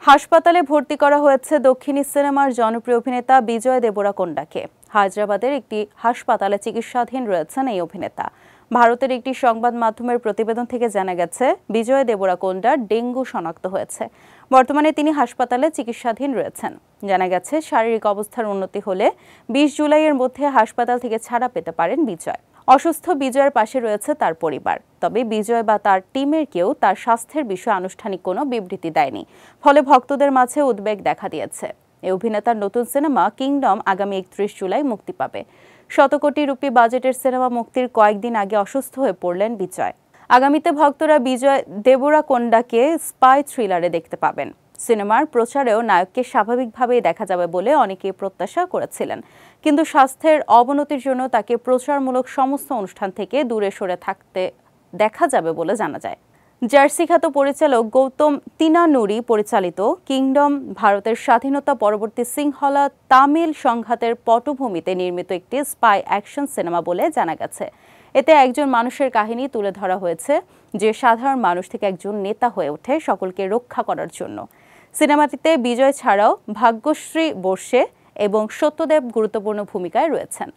হাসপাতালে ভর্তি করা হয়েছে দক্ষিণী সিনেমার জনপ্রিয় অভিনেতা বিজয় দেবরাকোন্ডাকে। হায়দ্রাবাদের একটি হাসপাতালে চিকিৎসাধীন রয়েছেন এই অভিনেতা। ভারতের একটি সংবাদ মাধ্যমের প্রতিবেদন থেকে জানা গেছে, বিজয় দেবরাকোন্ডার ডেঙ্গু শনাক্ত হয়েছে। বর্তমানে তিনি হাসপাতালে চিকিৎসাধীন রয়েছেন। জানা গেছে, শারীরিক অবস্থার উন্নতি হলে ২০ জুলাইয়ের মধ্যে হাসপাতাল থেকে ছাড়া পেতে পারেন বিজয়। অসুস্থ বিজয়ের পাশে রয়েছে তার পরিবার। তবে বিজয় বা তার টিমের কেউ তার স্বাস্থ্যের বিষয়ে আনুষ্ঠানিক কোনো বিবৃতি দেয়নি। ফলে ভক্তদের মাঝে উদ্বেগ দেখা দিয়েছে। এই অভিনেতার নতুন সিনেমা কিংডম আগামী ৩১ জুলাই মুক্তি পাবে। শতকোটি রুপি বাজেটের সিনেমা মুক্তির কয়েকদিন আগে অসুস্থ হয়ে পড়লেন বিজয়। আগামীতে ভক্তরা বিজয় দেবরাকোন্ডাকে স্পাই থ্রিলারে দেখতে পাবেন। সিনেমার প্রচারেও নায়ককে স্বাভাবিকভাবেই দেখা যাবে বলে অনেকেই প্রত্যাশা করেছিলেন। কিন্তু স্বাস্থ্যের অবনতির জন্য তাকে প্রচারমূলক সমস্ত অনুষ্ঠান থেকে দূরে সরে থাকতে দেখা যাবে বলে জানা যায়। জার্সি খ্যাত পরিচালক গৌতম তিনানুরি পরিচালিত কিংডম ভারতের স্বাধীনতা পরবর্তী সিংহলা তামিল সংঘাতের পটভূমিতে নির্মিত একটি স্পাই অ্যাকশন সিনেমা বলে জানা গেছে। এতে একজন মানুষের কাহিনী তুলে ধরা হয়েছে, যে সাধারণ মানুষ থেকে একজন নেতা হয়ে ওঠে সকলকে রক্ষা করার জন্য। সিনেমাটিতে বিজয় ছাড়াও ভাগ্যশ্রী বর্ষে এবং সত্যদেব গুরুত্বপূর্ণ ভূমিকায় রয়েছেন।